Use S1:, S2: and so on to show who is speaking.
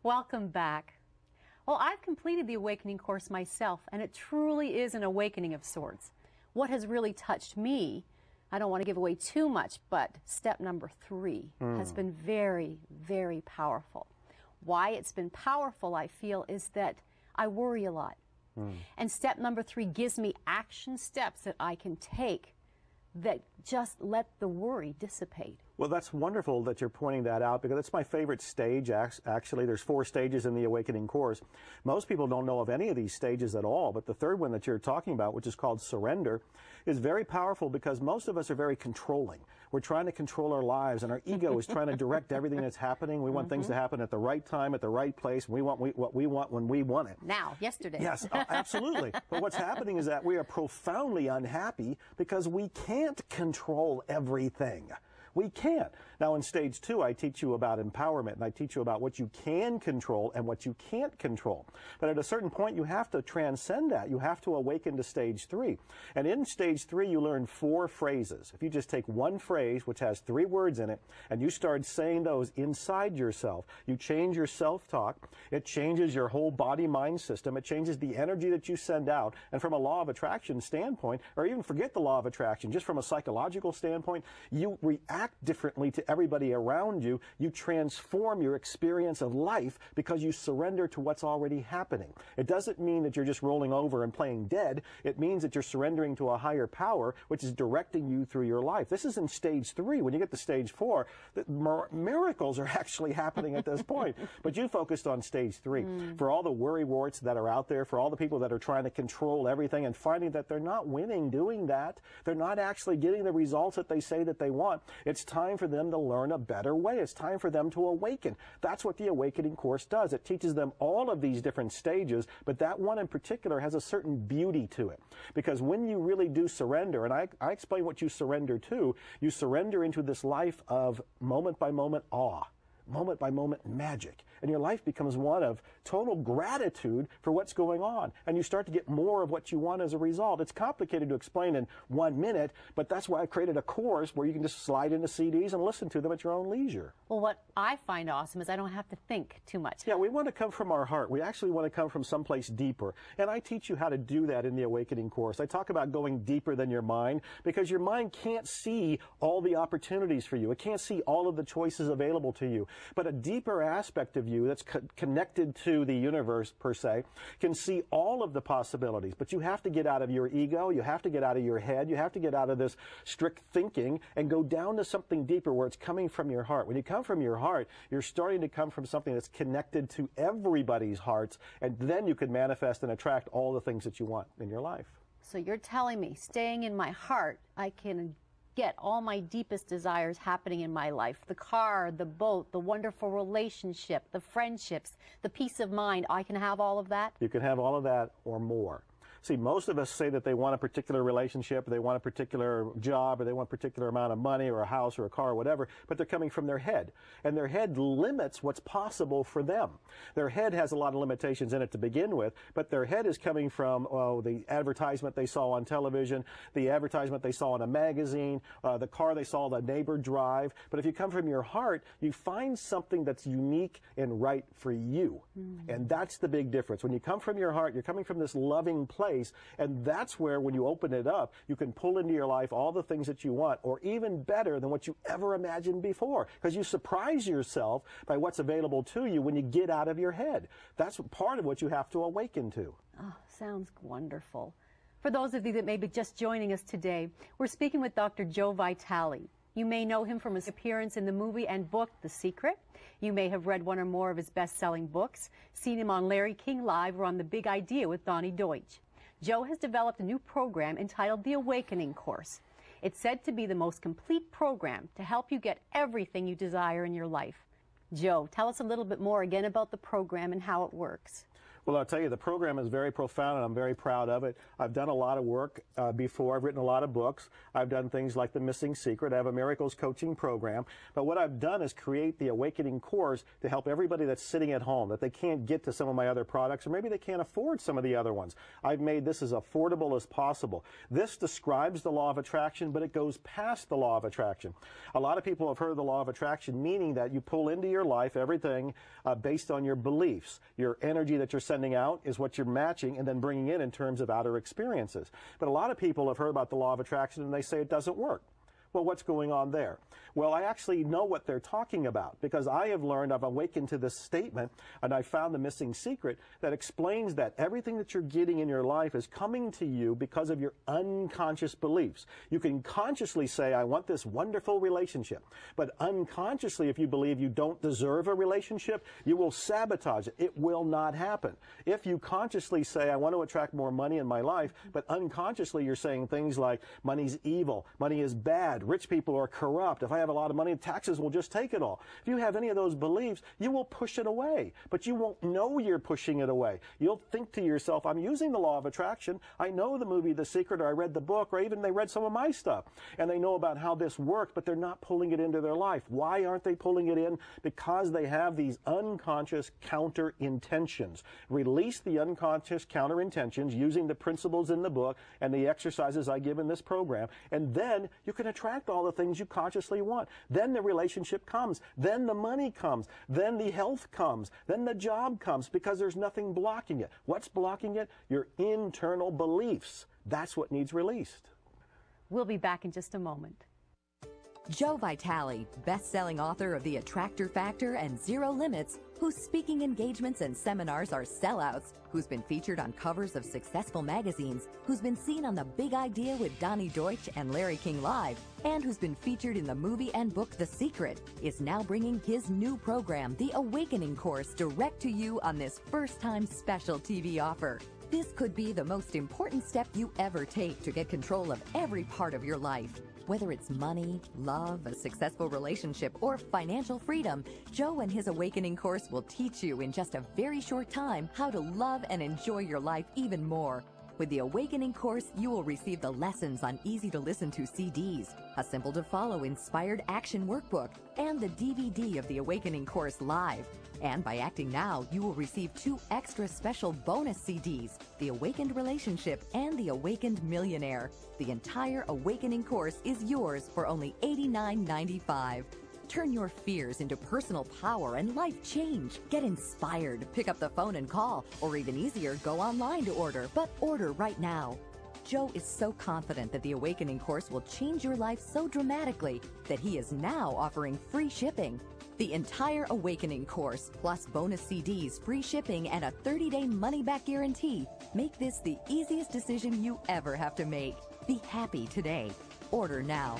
S1: Welcome back. Well, I've completed the awakening course myself, and it truly is an awakening of sorts. What has really touched me, I don't want to give away too much, but step number 3 has been very, very powerful. Why it's been powerful, I feel, is that I worry a lot. And step number 3 gives me action steps that I can take that just let the worry dissipate.
S2: Well, that's wonderful that you're pointing that out, because it's my favorite stage. Actually, there's 4 stages in the Awakening course. Most people don't know of any of these stages at all, but the third one that you're talking about, which is called surrender, is very powerful because most of us are very controlling. We're trying to control our lives, and our ego is trying to direct everything that's happening. We want things to happen at the right time, at the right place. We want what we want when we want it.
S1: Now, yesterday.
S2: Yes, absolutely. But what's happening is that we are profoundly unhappy because we can't control everything. We can't. Now, in stage 2, I teach you about empowerment, and I teach you about what you can control and what you can't control. But at a certain point, you have to transcend that. You have to awaken to stage 3. And in stage 3, you learn 4 phrases. If you just take one phrase, which has 3 words in it, and you start saying those inside yourself, you change your self-talk. It changes your whole body-mind system. It changes the energy that you send out. And from a law of attraction standpoint, or even forget the law of attraction, just from a psychological standpoint, you react differently to everybody around you. You transform your experience of life because you surrender to what's already happening. It doesn't mean that you're just rolling over and playing dead. It means that you're surrendering to a higher power, which is directing you through your life. This is in stage 3. When you get to stage 4, miracles are actually happening at this point. But you focused on stage 3. For all the worry warts that are out there, for all the people that are trying to control everything and finding that they're not winning doing that, they're not actually getting the results that they say that they want, it's time for them to learn a better way. It's time for them to awaken. That's what the Awakening course does. It teaches them all of these different stages, but that one in particular has a certain beauty to it. Because when you really do surrender, and I explain what you surrender to, you surrender into this life of moment-by-moment awe, moment-by-moment magic. And your life becomes one of total gratitude for what's going on. And you start to get more of what you want as a result. It's complicated to explain in 1 minute, but that's why I created a course where you can just slide into CDs and listen to them at your own leisure.
S1: Well, what I find awesome is I don't have to think too much.
S2: Yeah, we want to come from our heart. We actually want to come from someplace deeper. And I teach you how to do that in the Awakening course. I talk about going deeper than your mind, because your mind can't see all the opportunities for you. It can't see all of the choices available to you. But a deeper aspect of you that's connected to the universe, per se, can see all of the possibilities. But you have to get out of your ego. You have to get out of your head. You have to get out of this strict thinking and go down to something deeper where it's coming from your heart. When you come from your heart, you're starting to come from something that's connected to everybody's hearts, and then you can manifest and attract all the things that you want in your life.
S1: So you're telling me, staying in my heart, I can get all my deepest desires happening in my life. The car, the boat, the wonderful relationship, the friendships, the peace of mind. I can have all of that?
S2: You can have all of that or more. See, most of us say that they want a particular relationship, or they want a particular job, or they want a particular amount of money, or a house, or a car, or whatever, but they're coming from their head. And their head limits what's possible for them. Their head has a lot of limitations in it to begin with, but their head is coming from the advertisement they saw on television, the advertisement they saw in a magazine, the car they saw the neighbor drive. But if you come from your heart, you find something that's unique and right for you. And that's the big difference. When you come from your heart, you're coming from this loving place. And that's where, when you open it up, you can pull into your life all the things that you want, or even better than what you ever imagined before, because you surprise yourself by what's available to you when you get out of your head. That's part of what you have to awaken to.
S1: Oh, sounds wonderful. For those of you that may be just joining us today, we're speaking with Dr. Joe Vitale. You may know him from his appearance in the movie and book, The Secret. You may have read one or more of his best-selling books, seen him on Larry King Live or on The Big Idea with Donnie Deutsch. Joe has developed a new program entitled The Awakening Course. It's said to be the most complete program to help you get everything you desire in your life. Joe, tell us a little bit more again about the program and how it works.
S2: Well, I'll tell you, the program is very profound, and I'm very proud of it. I've done a lot of work before. I've written a lot of books. I've done things like The Missing Secret. I have a miracles coaching program. But what I've done is create the Awakening course to help everybody that's sitting at home, that they can't get to some of my other products, or maybe they can't afford some of the other ones. I've made this as affordable as possible. This describes the law of attraction, but it goes past the law of attraction. A lot of people have heard of the law of attraction, meaning that you pull into your life everything based on your beliefs. Your energy that you're sending out is what you're matching and then bringing in terms of outer experiences. But a lot of people have heard about the law of attraction and they say it doesn't work. Well, what's going on there? Well, I actually know what they're talking about because I have learned, I've awakened to this statement, and I found the missing secret that explains that everything that you're getting in your life is coming to you because of your unconscious beliefs. You can consciously say, I want this wonderful relationship, but unconsciously, if you believe you don't deserve a relationship, you will sabotage it. It will not happen. If you consciously say, I want to attract more money in my life, but unconsciously you're saying things like, money's evil, money is bad, rich people are corrupt, if I have a lot of money, taxes will just take it all. If you have any of those beliefs, you will push it away, but you won't know you're pushing it away. You'll think to yourself, I'm using the law of attraction. I know the movie The Secret, or I read the book, or even they read some of my stuff, and they know about how this works, but they're not pulling it into their life. Why aren't they pulling it in? Because they have these unconscious counter intentions. Release the unconscious counter intentions using the principles in the book and the exercises I give in this program, and then you can attract all the things you consciously want. Then the relationship comes, then the money comes, then the health comes, then the job comes, because there's nothing blocking it. What's blocking it? Your internal beliefs. That's what needs released.
S1: We'll be back in just a moment.
S3: Joe Vitale, best-selling author of The Attractor Factor and Zero Limits, whose speaking engagements and seminars are sellouts, who's been featured on covers of successful magazines, who's been seen on The Big Idea with Donnie Deutsch and Larry King Live, and who's been featured in the movie and book The Secret, is now bringing his new program, The Awakening Course, direct to you on this first-time special TV offer. This could be the most important step you ever take to get control of every part of your life. Whether it's money, love, a successful relationship, or financial freedom, Joe and his Awakening course will teach you in just a very short time how to love and enjoy your life even more. With the Awakening course, you will receive the lessons on easy-to-listen-to CDs, a simple-to-follow inspired action workbook, and the DVD of the Awakening course live. And by acting now, you will receive 2 extra special bonus CDs, The Awakened Relationship and The Awakened Millionaire. The entire Awakening course is yours for only $89.95. Turn your fears into personal power and life change. Get inspired. Pick up the phone and call, or even easier, go online to order, but order right now. Joe is so confident that the Awakening course will change your life so dramatically that he is now offering free shipping. The entire Awakening course, plus bonus CDs, free shipping, and a 30-day money-back guarantee make this the easiest decision you ever have to make. Be happy today. Order now.